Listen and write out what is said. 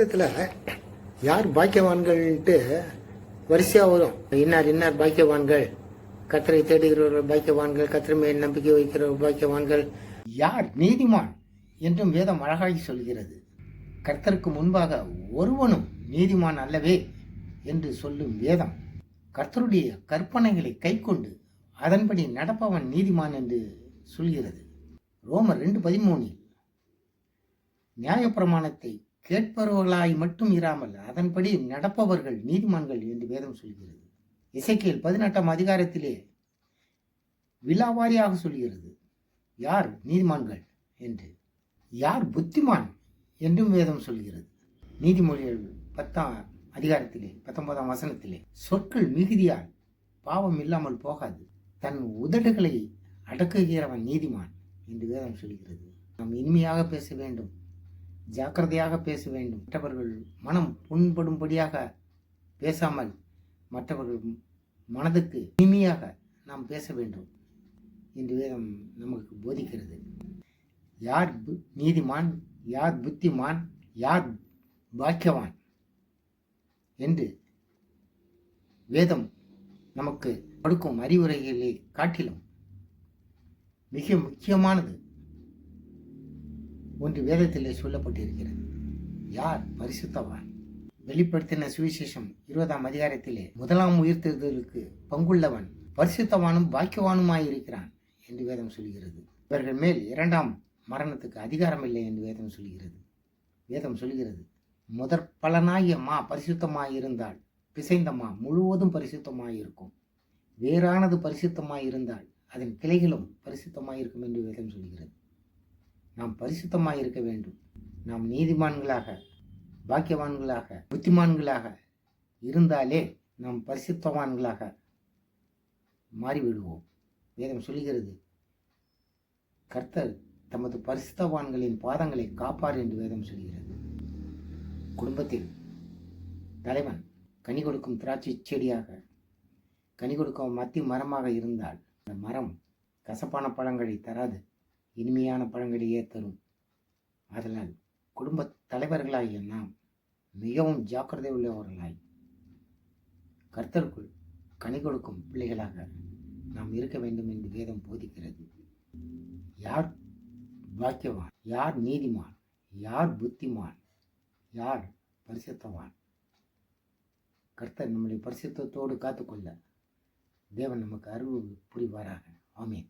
இதில் யார் பாக்கியவான்கள்ட்டு வரிசையாக வரும். இன்னார் இன்னார் பாக்கியவான்கள், கத்தரை தேடுகிறவர்கள் பாக்கியவான்கள், கத்தரை மேல் நம்பிக்கை வைக்கிறவர் பாக்கியவான்கள். யார் நீதிமான் என்றும் வேதம் அழகாகி சொல்கிறது. கர்த்தருக்கு முன்பாக ஒருவனும் நீதிமான் அல்லவே என்று சொல்லும் வேதம் கர்த்தருடைய கற்பனைகளை கைக்கொண்டு அதன்படி நடப்பவன் நீதிமான் என்று சொல்கிறது. ரோமர் 2:13 நியாயப்பிரமாணத்தை கேட்பவர்களாய் மட்டும் இராமல் அதன்படி நடப்பவர்கள் நீதிமான்கள் என்று வேதம் சொல்கிறது. எசேக்கியேல் 18ஆம் அதிகாரத்திலே விலாவாரியாக சொல்கிறது யார் நீதிமான்கள் என்று. யார் புத்திமான் என்றும் வேதம் சொல்கிறது. நீதிமொழிகள் 10ஆம் அதிகாரத்திலே 19ஆம் வசனத்திலே சொற்கள் மிகுதியால் பாவம் இல்லாமல் போகாது, தன் உதடுகளை அடக்குகிறவன் நீதிமான் என்று வேதம் சொல்கிறது. நாம் இனிமையாக பேச வேண்டும், ஜாக்கிரதையாக பேச வேண்டும். மற்றவர்கள் மனம் புண்படும்படியாக பேசாமல் மற்றவர்கள் மனதுக்கு இனிமையாக நாம் பேச வேண்டும் என்று வேதம் நமக்கு போதிக்கிறது. யார் நீதிமான், யார் புத்திமான், யார் பாக்கியவான் என்று வேதம் நமக்கு கொடுக்கும் அறிவுரைகளை காட்டிலும் மிக முக்கியமானது ஒன்று வேதத்திலே சொல்லப்பட்டிருக்கிறது. யார் பரிசுத்தவான்? வெளிப்படுத்தின சுவிசேஷம் 20ஆம் அதிகாரத்திலே 1ஆம் உயிர்த்தெழுதலுக்கு பங்குள்ளவன் பரிசுத்தவானும் பாக்கியவானுமாயிருக்கிறான் என்று வேதம் சொல்கிறது. இவர்கள் மேல் 2ஆம் மரணத்துக்கு அதிகாரம் இல்லை என்று வேதம் சொல்கிறது. வேதம் சொல்கிறது முதற் பலனாகிய மா பரிசுத்தமாயிருந்தால் பிசைந்த மா முழுவதும் பரிசுத்தமாயிருக்கும், வேறானது பரிசுத்தமாயிருந்தால் அதன் கிளைகளும் பரிசுத்தமாயிருக்கும் என்று வேதம் சொல்கிறது. நாம் பரிசுத்தமாக இருக்க வேண்டும். நாம் நீதிமான்களாக, பாக்கியவான்களாக, புத்திமான்களாக இருந்தாலே நாம் பரிசுத்தவான்களாக மாறிவிடுவோம். வேதம் சொல்கிறது கர்த்தர் தமது பரிசுத்தவான்களின் பாதங்களை காப்பார் என்று வேதம் சொல்கிறது. குடும்பத்தில் தலைவன் கனி கொடுக்கும் திராட்சை செடியாக, கனி கொடுக்கும் மத்தி மரமாக இருந்தால் அந்த மரம் கசப்பான பழங்களை தராது, இனிமையான பழங்களையே தரும். அதனால் குடும்ப தலைவர்களாகிய நாம் மிகவும் ஜாக்கிரதை உள்ளவர்களாய் கர்த்தருக்குள் கனி கொடுக்கும் பிள்ளைகளாக நாம் இருக்க வேண்டும் என்று வேதம் போதிக்கிறது. யார் பாக்கியவான், யார் நீதிமான், யார் புத்திமான், யார் பரிசுத்தவான்? கர்த்தர் நம்முடைய பரிசுத்தத்தோடு காத்துக்கொள்ள தேவன் நமக்கு அருள் புரிவாராக. ஆமென்.